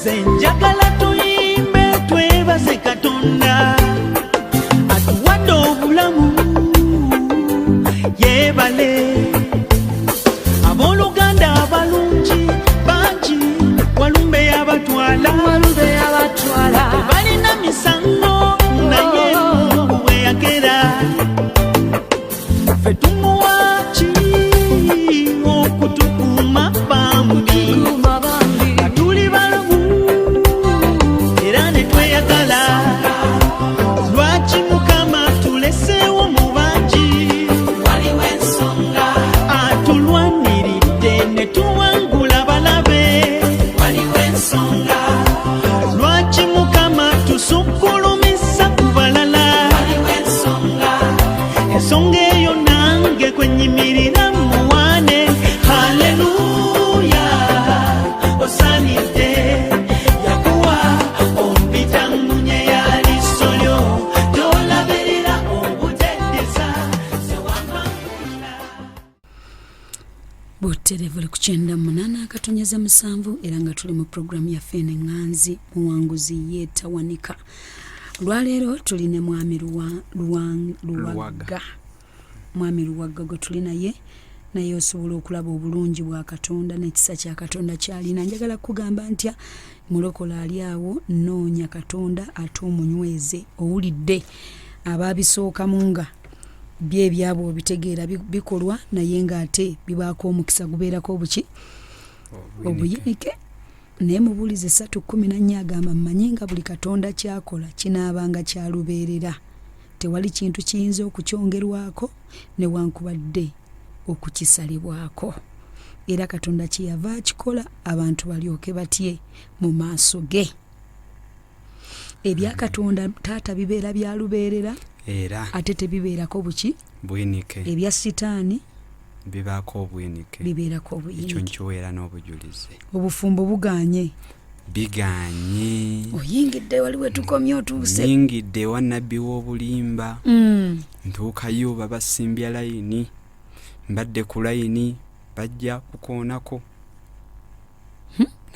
Senjagala tuyimbe twebaze Katonda atuwadde obulamu yebale abooluganda abalungi bangi walumbe yabatwala tebalina misango naye Mungu we yakera ffe tumuwaki okutukuma bambi atuli balamu era ne tweyagala lwaki Mukama tuleseewo mu bangi waliwo ensonga atulwaniridde ne tuwangula balabe waliwo ensonga lwaki Mukama tusukkulumisa ku balala waliwo ensonga eyo nange kwenyimirira muwane haleluya osanidde yakuwa ompita munye yali solyo tolaberera obutedesa sewamangula Buterevole ku 98 akatonyeza 7 era nga tuli mu programu ya Fene Nganzi muwanguzi yeetawanika. Lwaleero tuline mwami Luwaga. Mwami Luwaga gwe tulina naye osobola okulaba obulungi bwa Katonda n'ekisa kya Katonda kyalina. Njagala kugamba ntya mulokola ali awo noonya Katonda ate omunyweze owulidde ababisookamu nga byebyabo bitegeera bikolwa naye ng'ate bibaako omukisa gubeerako obuki obuyinike. Naye mubuulize 3:14 agamba mmanyi nga buli Katonda kyakola kinaabanga kyalubeerera tewali kintu kiyinza okukyongerwako newankubadde okukisalibwako era Katonda kyeyava akikola abantu balyoke batye mu maaso ge. Ebya Katonda taata bibeera byalubeerera era ate tebibeerako buki buyinike. Ebya sitaani bibaako obuyinike bibeerako obuyinike. ekyo nkiweera n'obujulizi. Obufumbo buganye biganye oyingidde wali we tukomye otuuse yingidde wa nabbi w'obulimba ntuukayo babasimbya layini mbadde ku layini bajja kukoonako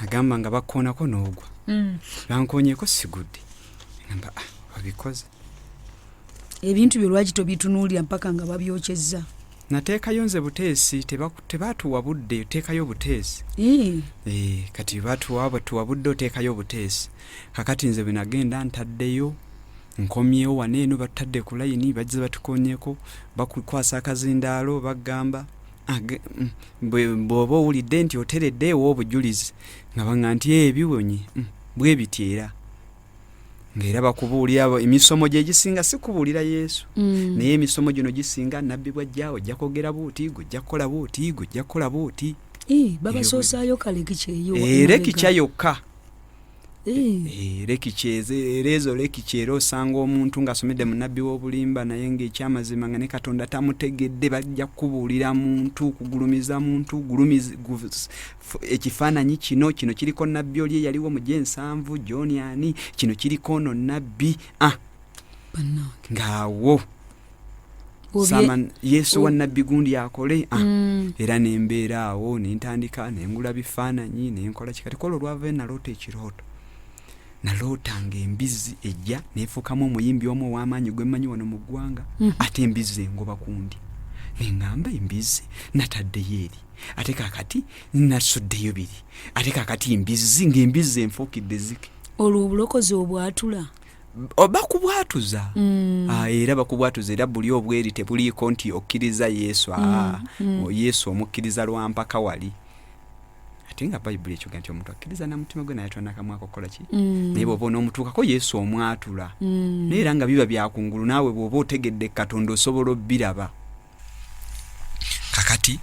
nagamba nga bakoonako n'ogwa bankoonyeko sigudde ngamba babikoze ebintu byo lwaki tobitunuulira mpaka nga babyokyezza. Nateekayo nze buteesi tebaatuwa budde teekayo buteesi kati batuwa budde oteekayo buteesi kakati nze bwe nagenda ntaddeyo nkomyewo waneeno batadde ku layini bajja batukoonyeko bakukwasa akazindaalo bagamba bw'oba owulidde nti otereddeewo obujulizi nga baŋŋa nti ebiwonye bwe bityera ng'era bakubuulira emisomo gye gisinga si kubuulira Yesu naye emisomo gino gisinga nabbi bwajja ojja kwogera bwoti gojja kukola bwoti gojja kukola bwoti babasoosaayo kale kikyeyo lekikya yokka lekikyeze lekikyera osanga omuntu ng'asomedde mu nabbi w'obulimba naye ng'ekyamazima nga ne Katonda tamutegedde bajja kubuulira muntu kugulumiza muntu ekifaananyi kino kiriko nabbi oli eyaliwo mu G7 John ani kino kiriko no nabbi ng'awo Yesu wa nabbi gundi akole era nembeera awo nentandika nengula bifaananyi nenkola kikati kola olwava naloota ekirooto nalootanga embizzi ejja neefukamu omuyimbi omu ow'amaanyi gwe mmanyi wano mu ggwanga ate embizzi engoba kundi neŋŋamba embizzi nataddeyo eri ate kaakati nasuddeyo biri ate kaakati embizzi ng'embizzi enfuukidde zike olwo obulokozi obwatula bakubwatuza era bakubwatuza era buli obweri tebuliiko nti okkiriza Yesu Yesu omukkiriza lwampaka wali ate nga Bayibuli ekyoga nti omuntu akkiriza na mutima gwe naye tonakamu akokola ki naye bw'oba onoomutuukako Yesu omwatula naye era nga biba byakungulu naawe bw'oba otegedde Katonda osobola obbiraba kakati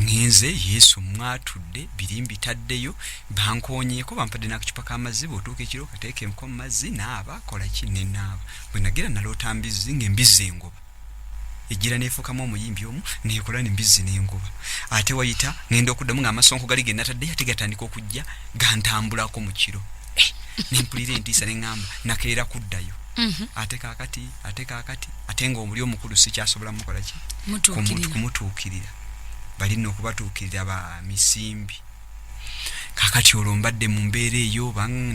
ngenze Yesu mwatudde birimbi taddeyo bankoonyeko bampadde n'akacupa k'amazzi bw'otuuka ekiro kateeke mu mazzi naaba kola ki ne naaba bwe nagira naloota mbizzi ng'embizzi engoba ejjira neefukamu omuyimbi omu neekola n'embizzi n'engoba ate wayita ngenda okuddamu ng'amasonko gali ge nataddeyo ate gatandika okujja gantambulako mu kiro nempulira entiisa neŋŋamba nakeera kuddayo ate kaakati ate ng'omuli omukulu sikyasobola mukola ki kumutuukirira balina okubatuukirira ba misimbi kakati olombadde mu mbeera eyo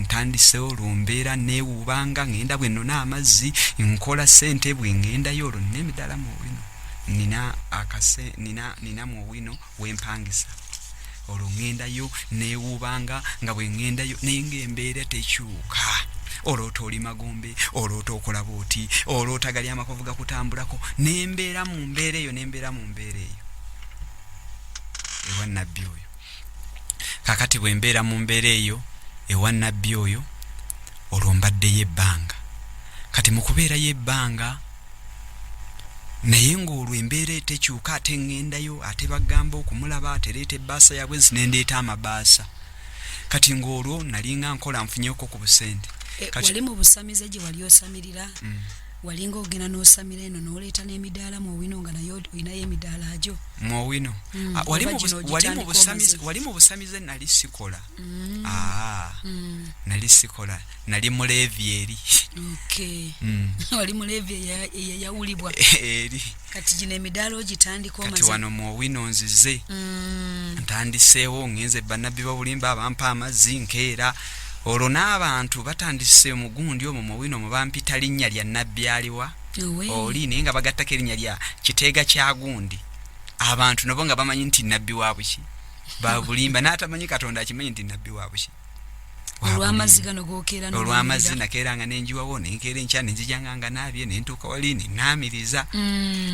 ntandise olombeera neewubanga ngenda bwe nnona amazzi nkola ssente bwe ngendayo olwo nina emidaala mu wino nina mu wino wempangisa olwo ngendayo neewubanga nga bwe ngendayo naye ng'embeera tekyuka olwoota oli magombe olwoota okola booti olwoota gali amakovu gakutambulako nembeera mu mbeera eyo ewa nnabbi oyo. Kakati bwe mbeera mu mbeera eyo ewa nnabbi oyo olwo mbaddeyo ebbanga. Kati mu kubeerayo ebbanga naye ng'olwo embeera tekyuka ate ngendayo ate bagamba okumulaba atereeta ebbaasa yabwe zinendeeta amabaasa. Kati ng'olwo nalinga nkola nfunyeko ku busente. Wali mu busamize gye wali osamirira walinga ogenda n'osamira eno n'oleeta n'emidaala mu wino nga nayo olinayo emidaala agyo mu wino wali mu busamize nali sikola nali muleevi eri wali muleevi eyayawulibwa eri kati gino emidaala ogitandika omaze kati wano mu wino nzize ntandiseewo ngenze bannabbi b'obulimba abampa amazzi nkeera olwo n'abantu batandise omugundi omwo mu wino mubampita linnya lya nnabbi aliwa oli naye nga bagattako erinnya lya kiteega kya gundi. Abantu nabo nga bamanyi nti nnabbi wa buki babulimba n'atamanyi Katonda akimanyi nti nnabbi wa buki. Olw'amazzi gano gookeera olw'amazzi nakeeranga nenjiwawo nenkeera enkya nenzijanga nga naabye nentuuka wali nenaamiriza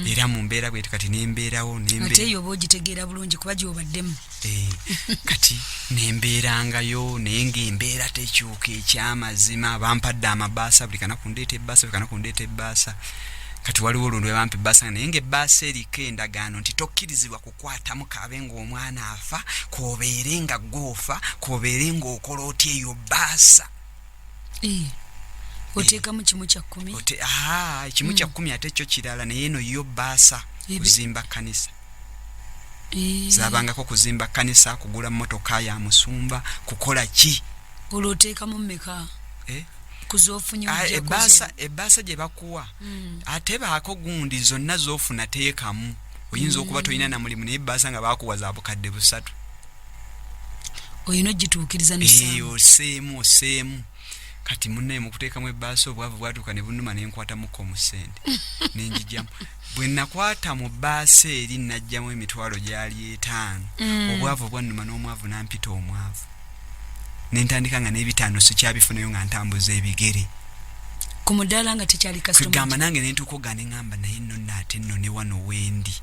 era mu mbeera bwetu kati nembeerawo ate eyo oba ogitegeera bulungi kuba gy'obaddemu kati nembeerangayo naye ng'embeera tekyuka ekyamazima. Bampadde amabaasa buli kana kundeeta ebbaasa kati waliwo olwo lwe bampa ebbaasa naye ng'ebbaasa eriko endagaano nti tokkirizibwa kukwatamu kaabe ng'omwana afa koobeere nga goofa koobeere ng'okola otya eyo bbaasa oteekamu kimu kya 10 ekimu kya 10 ate kyo kirala naye eno yo bbaasa kuzimba kkanisa zabangako kuzimba kkanisa kugula mmotoka ya musumba kukola ki olwo oteekamu mmeka ebbaasa gye bakuwa ate baako gundi zonna z'ofuna teekamu. Oyinza okuba tolina na mulimu naye ebbaasa nga baakuwa za bukadde 3 oyina ogituukiriza oseemu kati munnaye mu kuteekamu ebbaasa obwavu bwatuuka ne bunnuma ne nkwatamuko mu ssente nenjijjamu. Bwe nakwata mu bbaasa eri najjamu emitwalo gyali 5 obwavu bwannuma n'omwavu nampita omwavu nentandika nga n'ebitaano sikyabifunayo nga ntambuza ebigere ku mudaala nga tekyali kasitoma kugamba nange nentuuka oga ne ngamba naye nno naate nno ne wano wendi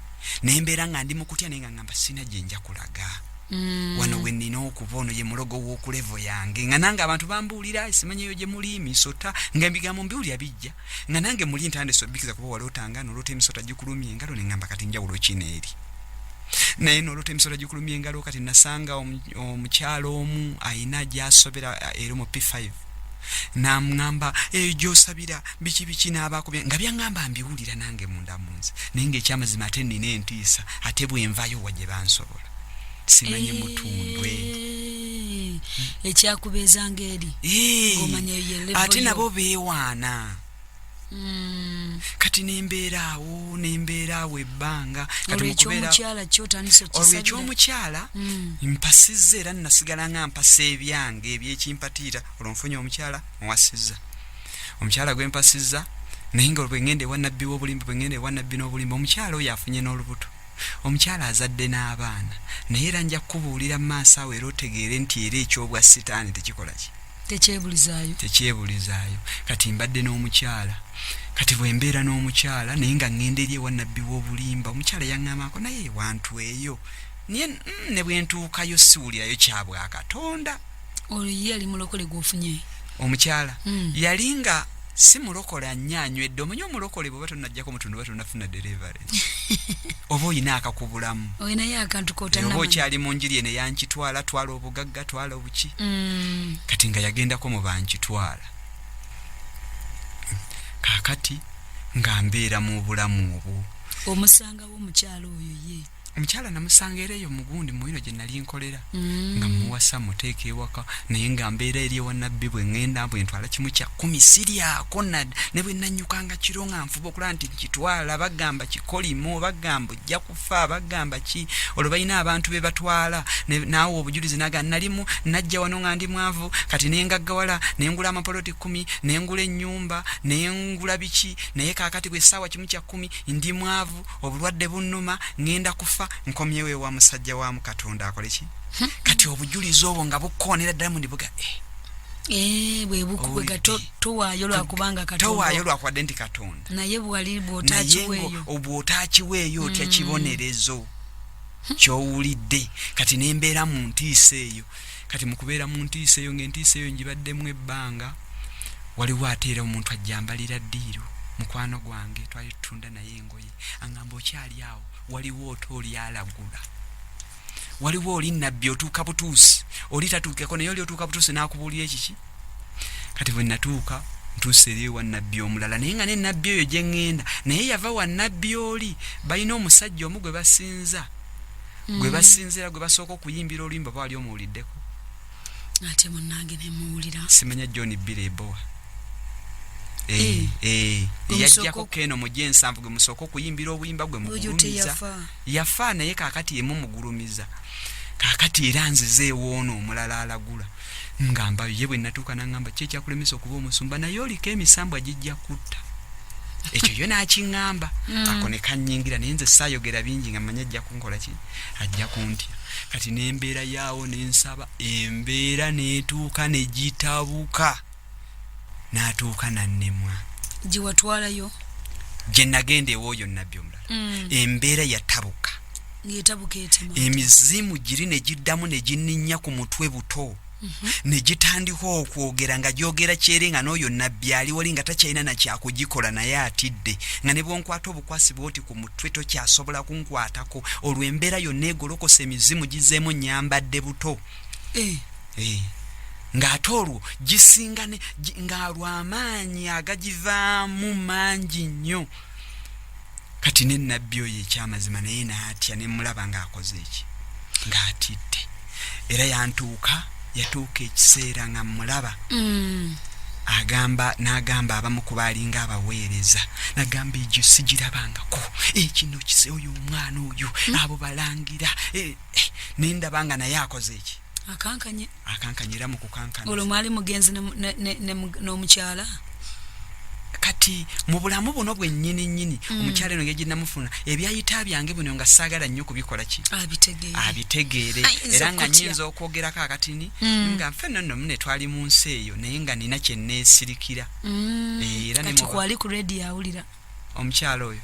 nembeera nga ndi mu kutya naye nga ngamba sina gye nja kulaga wano we nnina okuba ono ye mulogo w'okulevo yange nga nange abantu bambuulira simanyeyo gye muli misota nga ebigambo mbiwulira bijja nga nange muli ntandise obbikiza kuba walootanga noloota emisota gikulumya engalo ne ngamba kati njawulo kino eri naye noloota emisota gikulumya engalo kati nasanga omukyalo omu ayina gy'asobera eri mu P5 namugamba gy'osabira biki n'abaakubye nga byaŋŋamba mbiwulira nange munda munze naye ng'ekyamazima ate nnina entiisa ate bwenvayo wa gye bansobola simanye mutundwe ekyakubeezanga eri ate nabo beewaana kati nembeeraawo ebbanga olwo ekyomukyala kyotandisa olwo ekyomukyala mpasizza era nasigala nga mpasa ebyange ebyekimpatiira olwo nfunye omukyala muwasizza omukyala gwe mpasizza naye nga bwe ngenda ewa nnabbi w'obulimba bwe ngenda ewa nnabbi n'obulimba omukyala oyo afunye n'olubuto omukyala azadde n'abaana naye era nja kubuulira mu maaso awo era otegeere nti era ekyobwa sitaani tekikola ki tekyebulizaayo kati mbadde n'omukyala kati bwe mbeera n'omukyala naye nga ngenda eri ewa nnabbi w'obulimba omukyala yaŋŋamako naye wantu eyo naye ne bwe ntuukayo siwulirayo kyabwa Katonda. olwo ye yali mulokole gw'ofunye omukyala yali nga si mulokola nnyanywedde omanyi omulokole bw'oba tonnajjako mutundu oba tonnafuna deliverance oba oyina akakubulamu oyinayo akantu oba okyali mu njiri eno yankitwala twala obugagga twala obuki kati nga yagendako mu bankitwala kaakati nga mbeera mu bulamu obwo omusangawo omukyala oyo ye omukyala namusanga era eyo mugundi muwino gye nali nkolera nga muwasa muteeka ewaka naye nga mbeera eri ewa nabbi bwe ŋŋenda bwe ntwala kimu kya 10 siryako ne bwe nannyukanga kiro nga nfuba okulaba nti nkitwala bagamba kikolimo bagamba ojja kufa bagamba ki olwo balina abantu be batwala naawe obujulizi naga nalimu najja wano nga ndi mwavu kati nengaggawala nengula amapoloti 10 nengula ennyumba nengula biki naye kaakati bwe essaawa kimu kya 10 ndi mwavu obulwadde bunnuma ngenda kufa nkomyewo ewa musajja wa Katonda akole ki kati obujulizi obwo nga bukoonera ddala mu ndibuga bwe bukuwega towaayo lwakubanga Katonda towaayo lwakubadde nti Katonda naye bwali bw'otaakiweeyo obw'otaakiweeyo otya kibonerezo kyowulidde kati nembeera mu ntiisa eyo kati mu kubeera mu ntiisa eyo ng'entiisa eyo ngibaddemu ebbanga waliwo ate era omuntu ajjambalira ddiiro mukwano gwange twali tutunda naye engoye aŋŋamba okyali awo waliwo oto oli alagula waliwo oli nabbi otuuka butuusi oli tatuukeko naye oli otuuka butuusi n'akubuulira ekiki kati bwe natuuka ntuuse eri ewa nabbi omulala naye nga ne nabbi oyo gye ŋŋenda naye yava wa nabbi oli balina omusajja omu gwe basinza gwe basinzira gwe basooka okuyimbira oluyimba baali omuwuliddeko ate munnange ne muwulira simanya John Bireboa yajjako keno mu gyensanvu gwe musooka okuyimbira obuyimba gwe mugulumiza yafa naye kaakati yemu mugulumiza kaakati era nzizeewo ono omulala alagula ngamba ye bwe natuuka naŋŋamba ki ekyakulemesa okuba omusumba naye oliko emisambwa gijja kutta ekyo yo n'akiŋŋamba ako ne kannyingira naye nze saayogera bingi nga manya ajja kunkola ki ajja kuntya kati n'embeera yaawo n'ensaba embeera n'etuuka ne gitabuka n'atuuka nannemwa gye watwalayo gye nagenda ewooyo nabbi omulala embeera yatabuka ng'etabuka etema emizimu giri ne giddamu ne ginninnya ku mutwe buto ne gitandika okwogera nga gyogera kyere nga n'oyo nabbi ali wali nga takyalina nakyakugikola naye atidde nga ne bwonkwata obukwasi bwoti ku mutwe tokyasobola kunkwatako olwo embeera yonna egolokosa emizimu gizeemu nyambadde buto ng'ate olwo gisingane nga lw'amaanyi agagivaamu mangi nnyo kati ne nabbi oyo ekyamazima naye n'atya ne mulaba ng'akoze eki ng'atidde era yatuuka ekiseera nga mulaba n'agamba abamu ku baalinga abaweereza n'agamba egyo sigirabangako kino kise oyo omwana oyo abo balangira nendaba nga naye akoze eki akankanye era mu kukankana olwo mwali mugenzi n'omukyala kati mu bulamu buno bwennyini omukyala eno yeginnamufuna ebyayita byange buno nga saagala nnyo kubikola ki abitegeere era nga nnyinza okwogerako akatini nga nfe nno mune twali mu nsi eyo naye nga nina kye neesirikira era kati kwali ku redio awulira omukyala oyo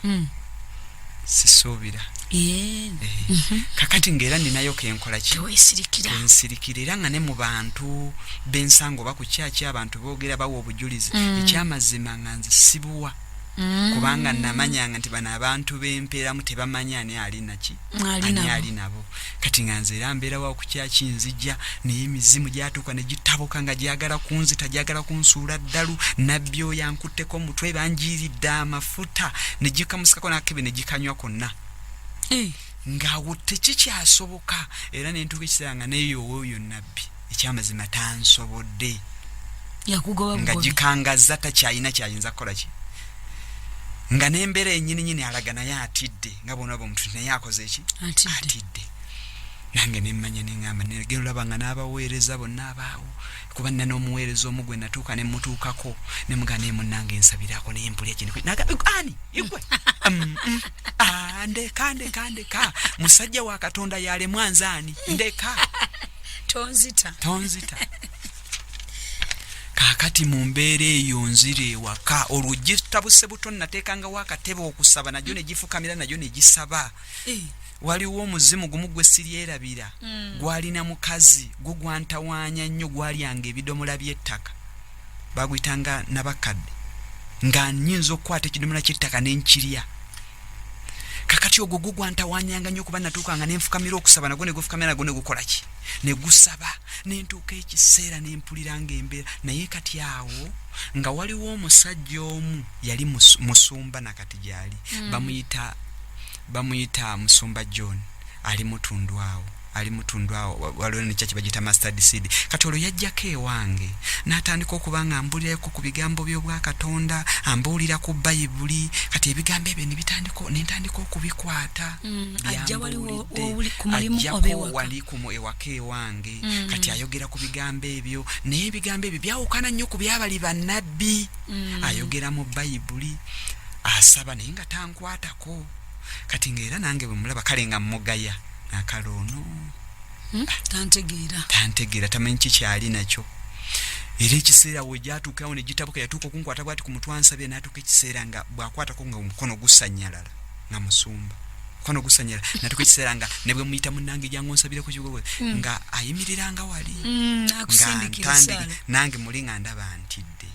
sisuubira kakati ng'era ninayo kenkola ki kensirikira era nga ne mu bantu b'ensanga oba ku kyaki abantu boogera bawa obujulizi ekyamazima nga nze sibuwa kubanga namanyanga nti bano abantu b'empeeramu tebamanya ani ali nabo kati nga nze era mbeerawo ku kyaki nzijja naye emizimu gyatuuka ne gitabuka nga gyagala kunzita gyagala kunsuula ddalu nabbi oyo ankutteko omutwe banjiiridde amafuta ne gikamusikako n'akebe ne gikanywa konna ng'awo tekikyasoboka era ne ntuuka ekiseera nga neeyowooyo nabbi ekyamazima tansobodde nga gikangaza takyayina kyayinza kukola ki nga n'embeera ennyininyini alaga naye atidde nga bonaba omuntu naye akoze eki atidde nange nemmanya neŋŋamba negenda olaba nga n'abaweereza bonna abaawo kuba nina n'omuweereza omu gwe natuuka ne mutuukako ne mugaa naye munnange ensabirako naye mpulya kino ani igwe ndeka musajja wa Katonda yalemwa nzaani ndeka tonzita kaakati mu mbeera eyo nzire ewaka olwo gitabuse buto nateekangawo akatebe okusaba nagyo ne gifukamira nagyo ne gisaba waliwo omuzimu gumu gwe siryerabira gwalina mukazi gugwantawaanya nnyo gwalyanga ebidomola by'ettaka baguyitanga nabakadde nga nnyinza okukwata ekidomola ky'ettaka n'enkirya kakati ogwo gugwantawanyanga nnyo kuba natuukanga nenfukamira okusaba nagwo ne gufukamira nagwo ne gukola ki ne gusaba nentuuka ekiseera nempuliranga embeera naye kati awo nga waliwo omusajja omu yali musumba nakati gyali bamuyita musumba John ali mutundu awo waliwo n'ekyaki bagita mustard seed kati olwo yajjako ewange n'atandika okuba nga ambulirako ku bigambo by'obwa Katonda ambuulira ku Bayibuli kati ebigambo ebyo nentandika okubikwata ajja waliwo ku mulimu wali ku ewaka ewange kati ayogera ku bigambo ebyo naye ebigambo ebyo byawukana nnyo ku byabali bannabbi ayogera mu Bayibuli asaba naye nga tankwatako kati ng'era nange bwe mulaba kale nga mmugaya akalono tantegeera tamanyi kikyali nakyo era ekiseera we gyatuukawo ne gitabuka yatuuka okunkwata bwati ku mutwe ansabye n'atuuka ekiseera nga bw'akwatako nga omukono gusanyalala nga musumba mukono gusanyala natuuka ekiseera nga ne bwe muyita munnange jangu nsabire ku kigogo nga ayimiriranga wali nga nange muli nga ndaba ntidde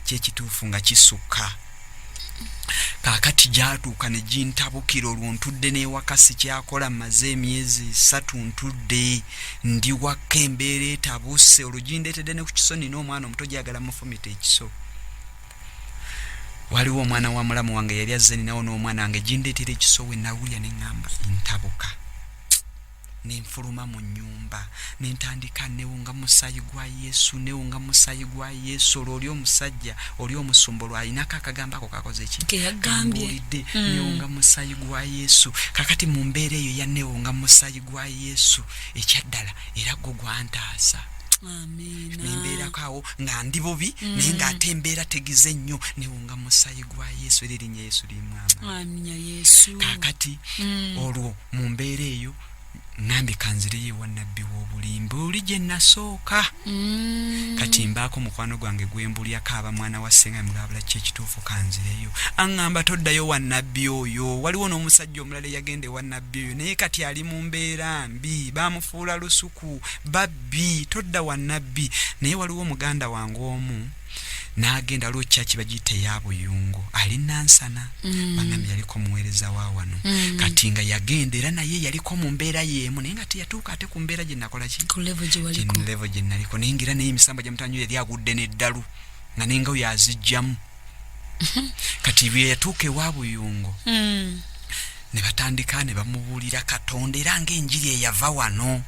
kyekituufu nga kisukka kakati gyatuuka ne gintabukira olwo ntudde n'ewakasi kyakola maze emyezi 3 ntudde ndi waka embeera etabuse olwo gindeetedde ne ku kiso nina omwana omuto gyagala mufumita ekiso waliwo omwana wa mulamu wange yali azze ninawo n'omwana wange gindeetera ekiso we nawulya ne ŋŋamba ntabuka nenfuluma mu nnyumba nentandika newunga musaayi gwa Yesu olwo oli omusajja oli omusumba lwayinako akagambo ako kakoze ki keyagambye newunga musaayi gwa Yesu kakati mu mbeera eyo yanewunga musaayi gwa Yesu ekyaddala era gwo gwantaasa nembeerako nga ndi bubi naye ng'ate embeera tegize nnyo newunga musaayi gwa Yesu era erinnya Yesu limwama kakati olwo mu mbeera eyo nambi kanzireyo ewa nabbi w'obulimbi oli gye nasooka kati mbaako mukwano gwange gwembulyako aba mwana wa ssenga mulabula ki ekituufu kanzireyo aŋŋamba toddayo wa nabbi oyo waliwo n'omusajja omulala eyagenda ewa nabbi oyo naye kati ali mu mbeera mbi baamufuula lusuku babbi todda wa nabbi naye waliwo muganda wange omu n'agenda aliwo kyaki bagiyita eya Buyungo ali Nansana bannambi yaliko muweereza wa wano kati nga yagenda era naye yaliko mu mbeera yeemu naye nga teyatuuka ate ku mbeera gye nakola ki ku level gye naliko naye ngira naye emisamba gya mutanyo yali agudde n'eddalu nga nenga oyo azijjamu kati bwe yatuuka ewa Buyungo ne batandika ne bamubuulira Katonda era ng'enjiri eyava wano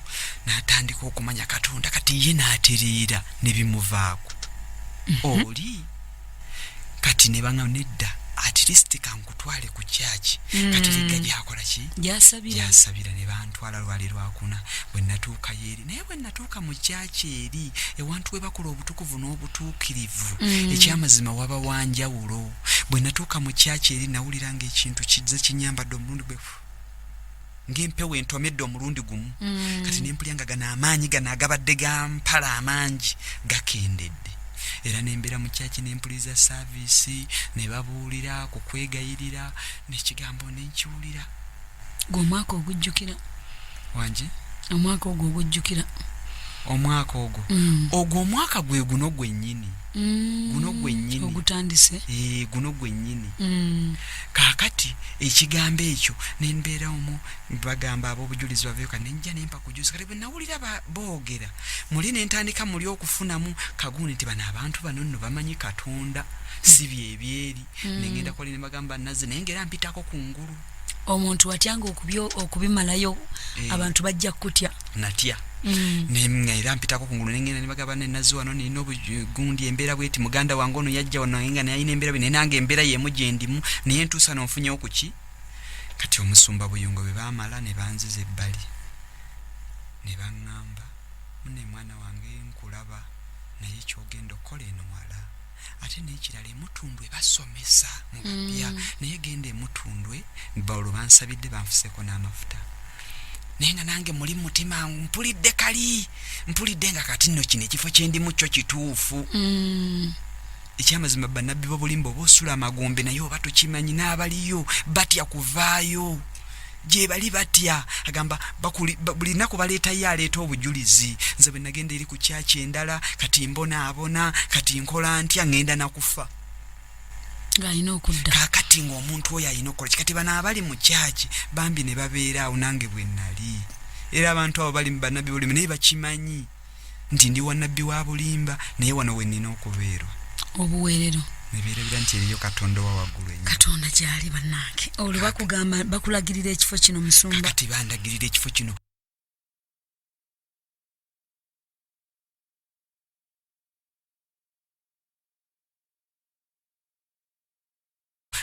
n'atandika okumanya Katonda kati ye n'atereera ne bimuvaako oli kati ne banga nedda at least kankutwale ku kyaki kati liga gyakola ki gyasabira ne bantwala lwali lwakuna bwe natuuka yeri naye bwe natuuka mu kyaki eri ewantu we bakola obutukuvu n'obutuukirivu ekyamazima waba wanjawulo bwe natuuka mu kyaki eri nawulira ng'ekintu kizze kinyambadde omulundi gwe ng'empewo entomedde omulundi gumu kati nempulya nga gano amaanyi gano agabadde gampala amangi gakendedde era nembera mu kyaki nempuliza service ne babuulira ku kwegayirira n'ekigambo nenkiwulira gw'omwaka ogujjukira wanje omwaka ogwo ogujjukira omwaka ogwo ogwo omwaka gwe guno gwennyini ogutandise guno gwennyini kakati ekigambo ekyo nembeera omu bagamba ab'obujulizi baveyo kati nenja nempa kujuliza kati bwe nawulira boogera muli nentandika muli okufunamu kaguuni nti bano abantu bano nno bamanyi Katonda si byebyeri nengenda kwali ne bagamba nazze naye ngera mpitako ku ngulu omuntu watyanga okubimalayo abantu bajja kutya natya era mpitako ku ngulu nengenda ne bagamba nazze wano nina obugundi embeera bweti muganda wange ono yajja wano nga nayina embeera bwe naye nange embeera yeemu gye ndimu naye ntuusa n'onfunyewo ku ki kati omusumba Buyungo bwe baamala ne banziza ebbali ne baŋŋamba mune mwana wange nkulaba naye kyogenda okukola eno wala ate n'ekirala emutundwe basomesa mu bapya naye genda emutundwe olwo bansabidde banfuseko n'amafuta naye nga nange muli mutima mpulidde nga kati nno kino ekifo kyendimu kyo kituufu ekyamazima bannabbi b'obulimba oba osula amagombe naye oba tokimanyi n'abaliyo batya kuvaayo gye bali batya agamba buli nnaku baleetayo aleeta obujulizi nze bwe nagenda eri ku kyaki endala kati mbonaabona kati nkola ntya ŋŋenda nakufa ng'alina okudda kaakati ng'omuntu oyo alina okukola kikati bano abali mu kyaki bambi ne babeera awo nange bwe nnali era abantu abo bali mu bannabbi bulimba naye bakimanyi nti ndi wannabbi wa bulimba naye wano we nnina okubeerwa nebeerabira nti eriyo katonda wa waggulu ennyo. Katonda gyali bannange. Olwo bakugamba bakulagirira ekifo kino musumba. Kati bandagirira ekifo kino.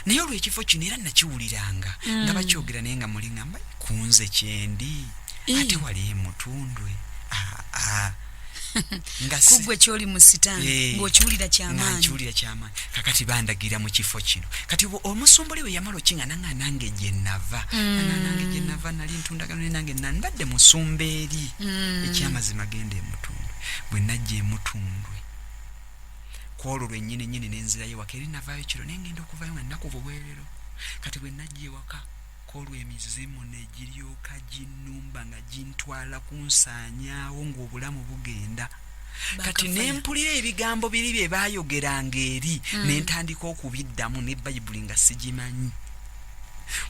Naye olw'ekifo kino era nakiwuliranga nga bakyogera naye nga muli ngamba kunze kyendi ate wali emutundwe. Kugwe kyoli mu sitaani ng'okiwulira kyamaanyi. Kakati bandagira mu kifo kino. Kati omusumbuli we yamala okinga nange gye nava. Nange gye nava nali ntundagano ne nange nambadde musumba eri. Ekyamazima genda emutundwe. Bwe najja emutundwe. Kwolwo lwennyini n'enzirayo waka eri navaayo kiro naye ngenda okuvayo nga nnaku buweerero. Kati bwe najja ewaka kwolwo emizimu ne giryoka ginnumba nga gintwala kunsaanyaawo ng'obulamu bugenda. Kati nempulira ebigambo biri bye baayogeranga eri ne ntandika okubiddamu ne Bayibuli nga sigimanyi.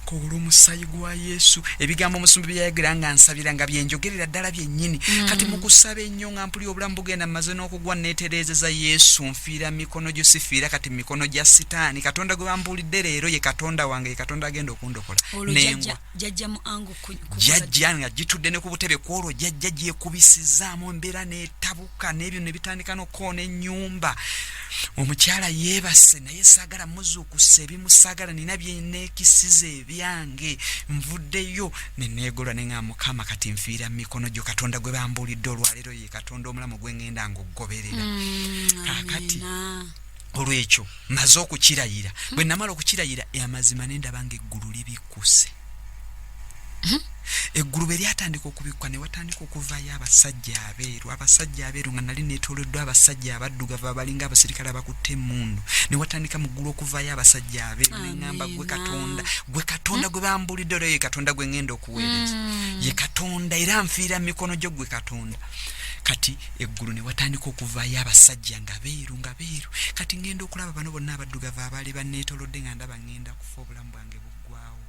Ko olw'omusaayi gwa Yesu ebigambo omusumba bye yayogera nga nsabira nga byenjogerera ddala byennyini. Kati mu kusaba ennyo nga mpulira obulamu bugenda mmaze n'okugwa neetereezeza Yesu nfiira mikono gyo sifiira kati mikono gya sitaani. Katonda gwe bambuulidde leero ye Katonda wange ye Katonda agenda okundokola. Nengwa jjajja mu angu jjajja nga gitudde ne ku butebe kwolwo jjajja gyekubisizaamu embeera n'etabuka n'ebyo ne bitandika n'okkoona ennyumba. Omukyala yeebase naye saagala muzuukusa ebimusaagala nina bye neekisiza ebyange nvuddeyo ne neegolwa ne nga Mukama kati nfiira mikono gyo Katonda gwe bambuulidde olwaleero ye Katonda omulamu gwe ngenda ng'ogoberera. Kaakati olw'ekyo maze okukirayira bwe namala okukirayira amazima ne ndaba ng'eggulu libikkuse. Eggulu bwe lyatandika okubikwa ne watandika okuvaayo abasajja abeeru nga nali neetooloddwa abasajja abaddugavu abalinga abasirikale abakutte emmundu. Ne watandika mu ggulu okuvaayo abasajja abeeru ne ŋŋamba gwe Katonda gwe bambuulidde olwo ye Katonda gwe ngenda okuweereza. Ye Katonda era nfiira mu mikono gyo gwe Katonda. Kati eggulu ne watandika okuvaayo abasajja nga beeru. Kati ngenda okulaba bano bonna abaddugavu abaali banneetoolodde nga ndaba ngenda kufa obulamu bwange buggwawo.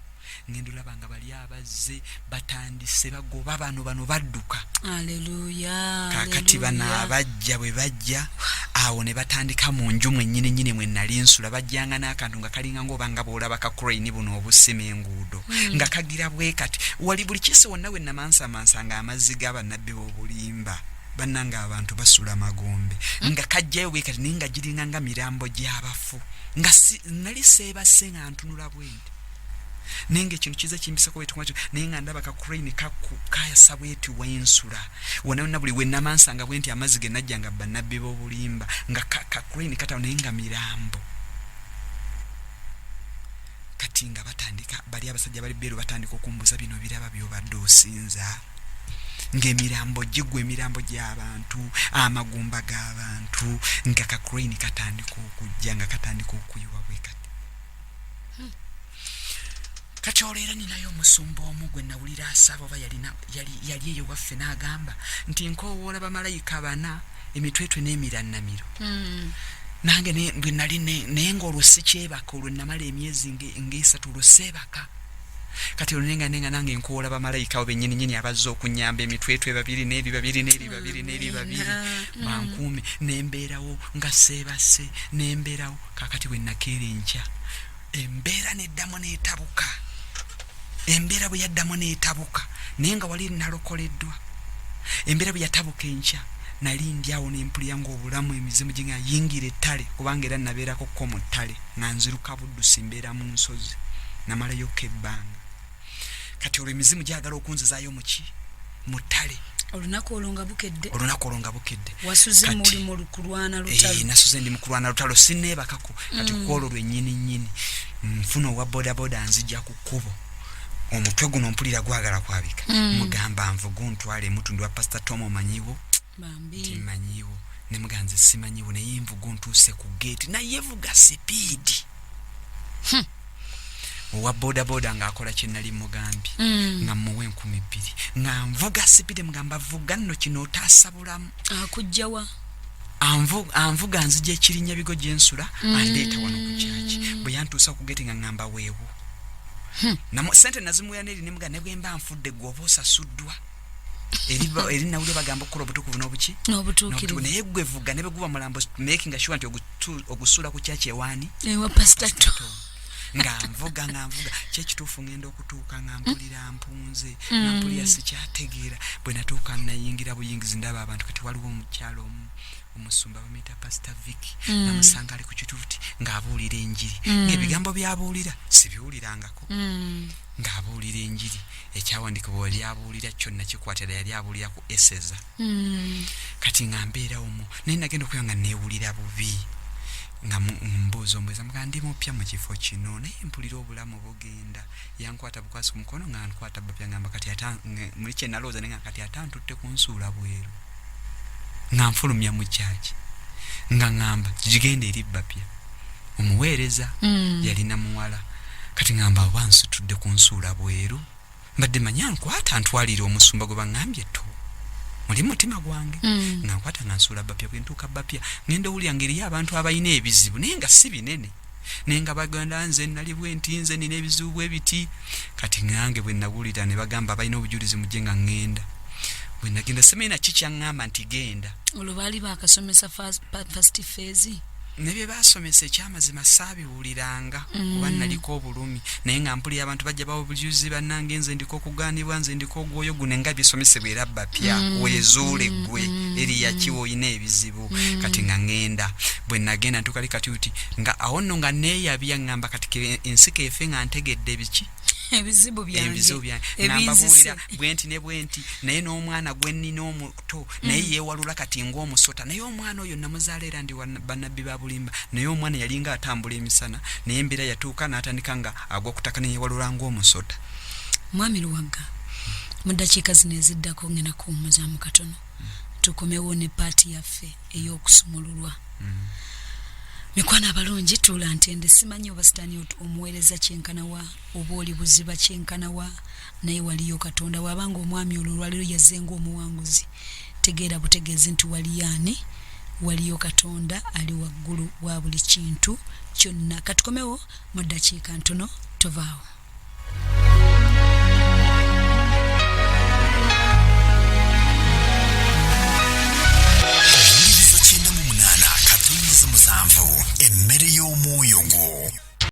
Ngenda olaba nga bali abazze batandise bagoba bano badduka. Aleluya. Kakati bano abajja bwe bajja awo ne batandika mu nju mwennyini mwe nali nsula bajjanga n'akantu nga kalinga ng'oba nga bw'olaba ka crane buno obusima enguudo nga kagira bwe kati wali buli kisi wonna we namansa nga amazzi g'abannabbi b'obulimba bannanga abantu basula magombe nga kajjayo bwe kati ninga giringa nga mirambo gy'abafu nga nali seebase nga ntunula bwenti. Nenge ekintu kiza kimbisako wetu kwacho nenga ndaba ka crane kayasa bwetu wensula wonna buli wennamansa nga bwenti amazzi ge najja nga bannabbi b'obulimba nga ka crane kata nenga mirambo. Kati nga batandika bali abasajja bali beeru batandika okumbuza bino biraba by'obadde osinza ng'emirambo gigwa emirambo gy'abantu amagumba g'abantu nga ka crane katandika okujja nga katandika okuyiwa bwe kati. Kati olw'era ninayo omusumba omu gwe nawulira asaba oba yali eyo waffe n'agamba nti nkoowoola bamalayika bana emitwetwe n'emirannamiro. Nange bwe nali naye ng'olwo sikyebaka olwo namala emyezi ng'esatu olwo seebaka. Kati olwo nenga nange nkoowoola bamalayika abo bennyininyini abazze okunnyamba emitwetwe babiri bankuume nembeerawo nga seebase nembeerawo. Kaakati bwe nakeera enkya embeera neddamu n'etabuka. Embeera bwe yaddamu n'etabuka naye nga wali nalokoleddwa. Embeera bwe yatabuka enkya nali ndyawo n'empulira ng'obulamu emizimu gye nga yingira ettale kubanga era nabeerako ko mu ttale nga nziruka buddusi mbeera mu nsozi namalayo kebbanga. Kati olwo emizimu gyagala okunzizaayo mu ttale. Olunaku olwo nga bukedde. Wasuze muli mu kulwana lutalo. Nasuze ndi mu kulwana lutalo sinneebakako. Kati kwolwo lwennyini nfuna owa bodaboda nzijja ku kkubo. Omutwe guno mpulira gwagala kwabika. Mugamba nvuga ontwale mutundu wa Pastor Tom omanyiwo. Timanyiwo. Ne muganze simanyiwo naye nvuga ontuuse ku gate naye vuga sipiidi. Owa bodaboda ng'akola kye nali mugambi nga muwe 2,000 nga nvuga sipiidi mugamba vuga nno kino otaasa bulamu. Akujjawa anvuga nzija ekirinya bigo gyensula andeeta wano ku kyaki bwe yantuusa ku gate nga ngamba weewo. Sente nazimuya neri ne muga ne bwe mba nfudde gwe oba osasuddwa. eri nawulira bagamba okukola obutukuvu n'obutuukirivu naye gwe vuga ne beguba mulambo making sure nti ogusula ku kyaki ewaani ewa pastor nga nvuga kyekituufu ngenda okutuuka nga mpulira mpunze nga mpulira sikyategeera bwe natuuka nayingira buyingizi ndaba abantu kati waliwo omukyalo omusumba bamuyita pastor Vicky namusanga ali ku kituuti ng'abuulira enjiri ng'ebigambo by'abuulira sibiwulirangako ng'abuulira enjiri ekyawandikibwa yali abuulira kyonna kikwatira yali abuulira ku eseza kati nga mbeera omwo naye nagenda okuba nga neewulira bubi nga mbuuza omweza muga ndi mupya mu kifo kino naye mpulira obulamu bugenda yankwata bukwasi ku mukono nga nkwata bapya ngamba kati muli kye nalowooza naye nga kati atantutte ku nsuula bweru nga nfulumya mu kyaki nga ngamba gigenda eri bapya omuweereza yalina muwala kati ngamba wansitudde ku nsuula bweru mbadde manya nkwata ntwalire omusumba gwe baŋŋambye to muli mutima gwange nga nkwata nga nsuula bapya bwe ntuuka bapya ngenda owulira ngeri abantu abalina ebizibu naye nga si binene naye nga baganda nze nali bwenti nze nina ebizibu bwe biti kati ngange bwe nawulira ne bagamba balina obujulizi mujje nga ŋŋenda bwe nagenda semena kikyaŋŋamba nti genda olwo baali baakasomesa first phase ne bye baasomesa ekyamazima saabiwuliranga kuba naliko obulumi naye nga mpulira abantu bajja bawa obujulizi bannange nze ndiko okugaanibwa nze ndiko ogwoyo gune nga byesomesebwa era bapya weezuule ggwe eriya kiwo oyina ebizibu kati nga ŋŋenda bwe nagenda ntukali kati nga awo nno nga neeyabya ŋŋamba kati ensika efe nga ntegedde biki ebizibu byange nambabuulira bwenti ne bwenti naye n'omwana gwe nnina omuto naye yeewalula kati ng'omusota naye omwana oyo namuzaala era ndi bannabbi ba bulimba naye omwana yalinga atambula emisana naye embeera yatuuka n'atandika nga agwa kutaka ne yeewalula ng'omusota. Mwami Luwaga mu ddakiika zino eziddako ngenda kuwummuzaamu katono tukomewo ne paati yaffe ey'okusumululwa. Mikwano abalungi tuula ntende simanyi oba sitaani omuweereza kyenkanawa oba oli buziba kyenkanawa naye waliyo Katonda wabanga omwami olwo olwaliro yazzenga omuwanguzi tegeera butegeezi nti waliyaani waliyo Katonda ali waggulu wa buli kintu kyonna. Katukomewo mu ddakiika ntono tovaawo. Emmere y'omwoyo gwo.